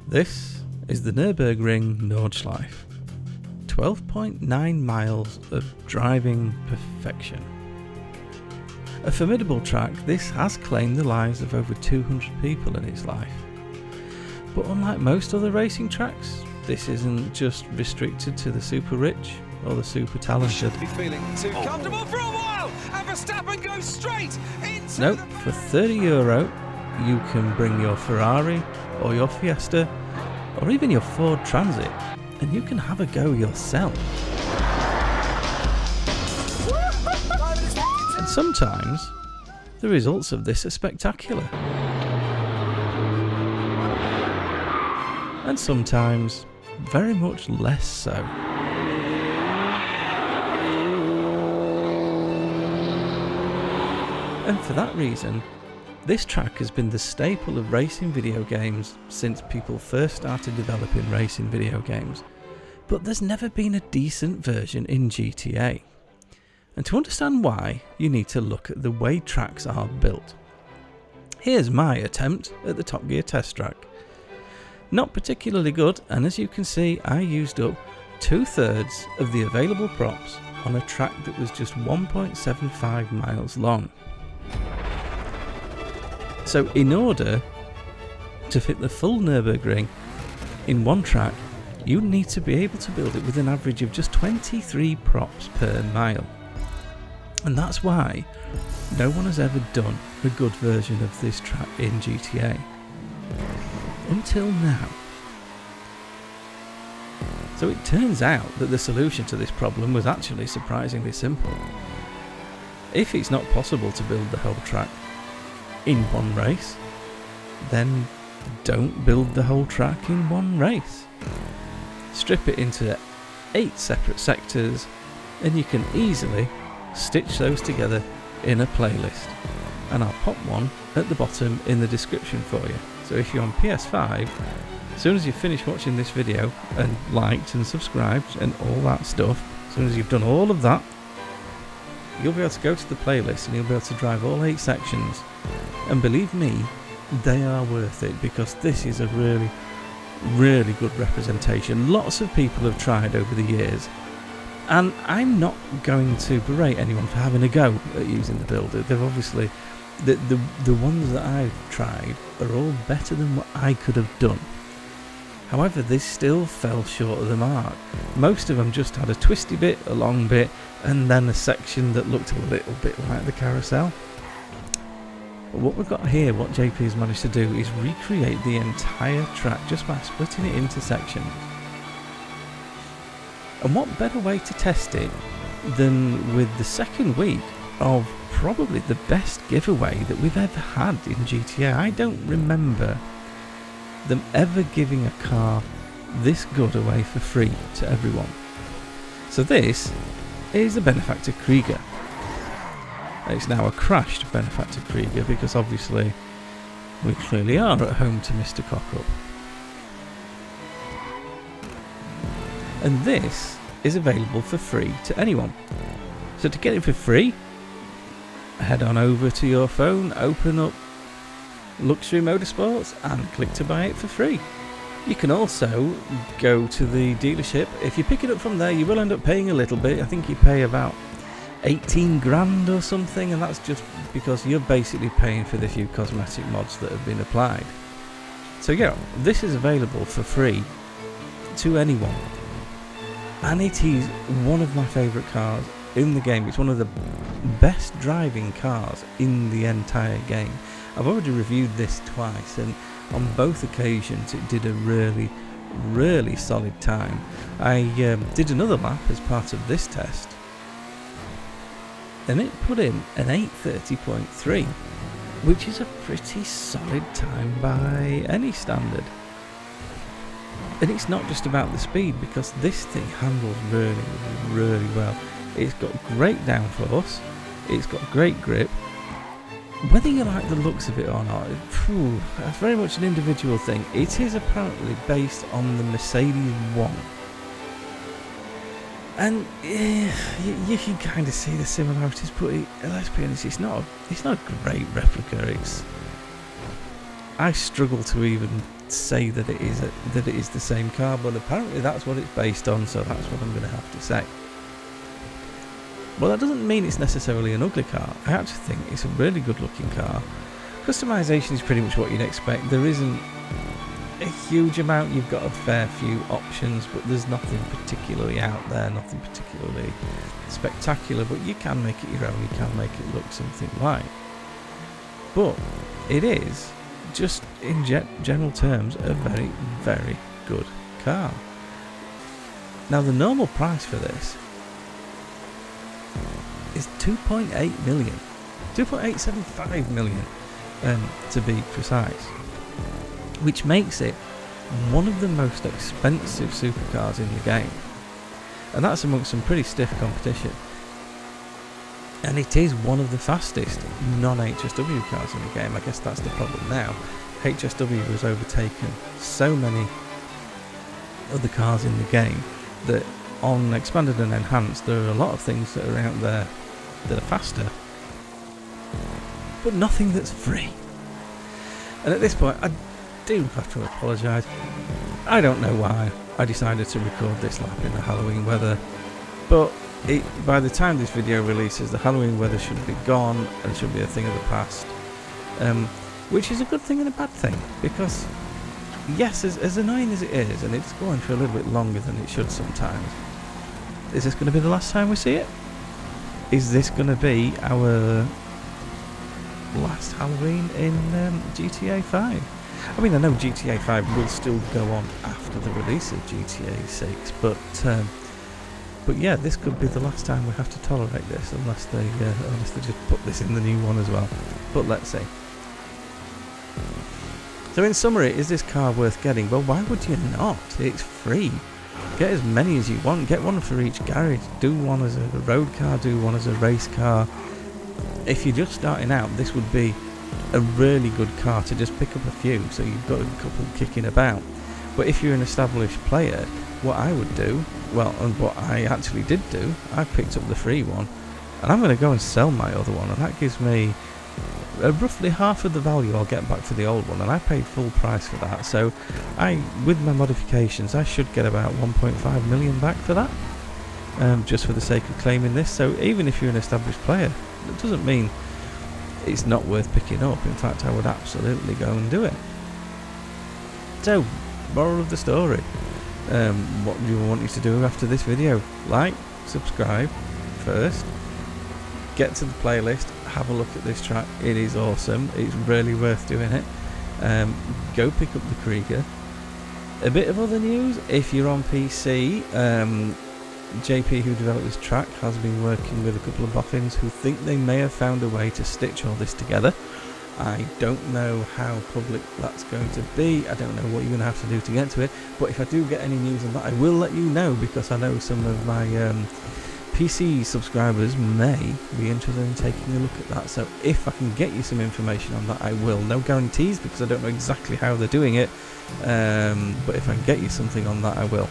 This is the Nürburgring Nordschleife. 12.9 miles of driving perfection. A formidable track, this has claimed the lives of over 200 people in its life. But unlike most other racing tracks, this isn't just restricted to the super rich or the super talented. Should be feeling too comfortable for a while, and Verstappen goes straight into Nope, for €30 you can bring your Ferrari or your Fiesta or even your Ford Transit and you can have a go yourself. And sometimes the results of this are spectacular. And sometimes very much less so. And for that reason, this track has been the staple of racing video games since people first started developing racing video games. But there's never been a decent version in GTA. And to understand why, you need to look at the way tracks are built. Here's my attempt at the Top Gear test track. Not particularly good, and as you can see, I used up 2/3 of the available props on a track that was just 1.75 miles long. So in order to fit the full Nürburgring in one track, you need to be able to build it with an average of just 23 props per mile. And that's why no one has ever done a good version of this track in GTA. Until now. So it turns out that the solution to this problem was actually surprisingly simple. If it's not possible to build the whole track in one race, then don't build the whole track in one race. Strip it into 8 separate sectors and you can easily stitch those together in a playlist. And I'll pop one at the bottom in the description for you. So if you're on PS5, as soon as you've finished watching this video and liked and subscribed and all that stuff, as soon as you've done all of that, you'll be able to go to the playlist and you'll be able to drive all 8 sections. And believe me, they are worth it because this is a really, really good representation. Lots of people have tried over the years, and I'm not going to berate anyone for having a go at using the builder. They've obviously, the ones that I've tried are all better than what I could have done. However, this still fell short of the mark. Most of them just had a twisty bit, a long bit, and then a section that looked a little bit like the carousel. But what we've got here, what JP has managed to do, is recreate the entire track just by splitting it into sections. And what better way to test it than with the second week of probably the best giveaway that we've ever had in GTA. I don't remember them ever giving a car this good away for free to everyone. So this is the benefactor Krieger. It's now a crashed benefactor Krieger because obviously we clearly are at home to Mr. Cockup. And this is available for free to anyone. So to get it for free, head on over to your phone, open up Luxury Motorsports and click to buy it for free. You can also go to the dealership. If you pick it up from there, you will end up paying a little bit. I think you pay about 18 grand or something, and that's just because you're basically paying for the few cosmetic mods that have been applied. So yeah, this is available for free to anyone. And it is one of my favourite cars in the game. It's one of the best driving cars in the entire game. I've already reviewed this twice, and on both occasions it did a really, really solid time. I did another lap as part of this test, and it put in an 8:30.3, which is a pretty solid time by any standard. And it's not just about the speed, because this thing handles really, really well. It's got great downforce, it's got great grip. Whether you like the looks of it or not, that's very much an individual thing. It is apparently based on the Mercedes 1. And you can kind of see the similarities, but let's be honest, it's not a great replica. I struggle to even say that it is the same car, but apparently that's what it's based on, so that's what I'm going to have to say. Well, that doesn't mean it's necessarily an ugly car. I actually think it's a really good looking car. Customization is pretty much what you'd expect. There isn't a huge amount, you've got a fair few options, but there's nothing particularly out there, nothing particularly spectacular, but you can make it your own, you can make it look something like. But it is, just in general terms, a very, very good car. Now the normal price for this is 2.8 million, 2.875 million to be precise, which makes it one of the most expensive supercars in the game, and that's amongst some pretty stiff competition. And it is one of the fastest non-HSW cars in the game. I guess that's the problem now. HSW has overtaken so many other cars in the game that on Expanded and Enhanced there are a lot of things that are out there that are faster, but nothing that's free. And at this point I do have to apologise. I don't know why I decided to record this lap in the Halloween weather, but by the time this video releases, the Halloween weather should be gone and should be a thing of the past, which is a good thing and a bad thing, because yes, as annoying as it is, and it's going for a little bit longer than it should sometimes, is this going to be the last time we see it? Is this going to be our last Halloween in GTA 5? I mean, I know GTA 5 will still go on after the release of GTA 6, but yeah, this could be the last time we have to tolerate this, unless they just put this in the new one as well. But let's see. So in summary, is this car worth getting? Well, why would you not? It's free. Get as many as you want. Get one for each garage. Do one as a road car, do one as a race car. If you're just starting out, this would be a really good car to just pick up a few, so you've got a couple kicking about. But if you're an established player, what I would do, well, and what I actually did do, I picked up the free one, and I'm going to go and sell my other one, and that gives me roughly half of the value I'll get back for the old one, and I paid full price for that. So with my modifications, I should get about 1.5 million back for that, just for the sake of claiming this. So even if you're an established player, it doesn't mean it's not worth picking up. In fact, I would absolutely go and do it. So, moral of the story, what do you want me to do after this video? Like, subscribe first, get to the playlist, have a look at this track. It is awesome, it's really worth doing it. Go pick up the Krieger. A bit of other news, if you're on PC, JP, who developed this track, has been working with a couple of boffins who think they may have found a way to stitch all this together. I don't know how public that's going to be. I don't know what you're going to have to do to get to it. But if I do get any news on that, I will let you know, because I know some of my PC subscribers may be interested in taking a look at that. So if I can get you some information on that, I will. No guarantees, because I don't know exactly how they're doing it. But if I can get you something on that, I will.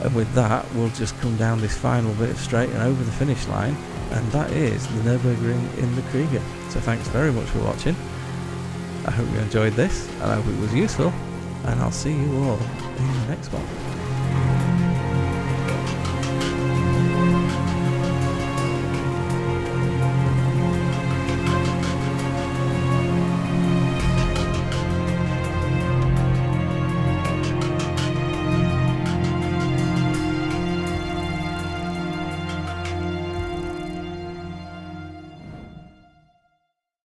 And with that, we'll just come down this final bit of straight and over the finish line, and that is the Nürburgring in the Krieger. So thanks very much for watching. I hope you enjoyed this, and I hope it was useful, and I'll see you all in the next one.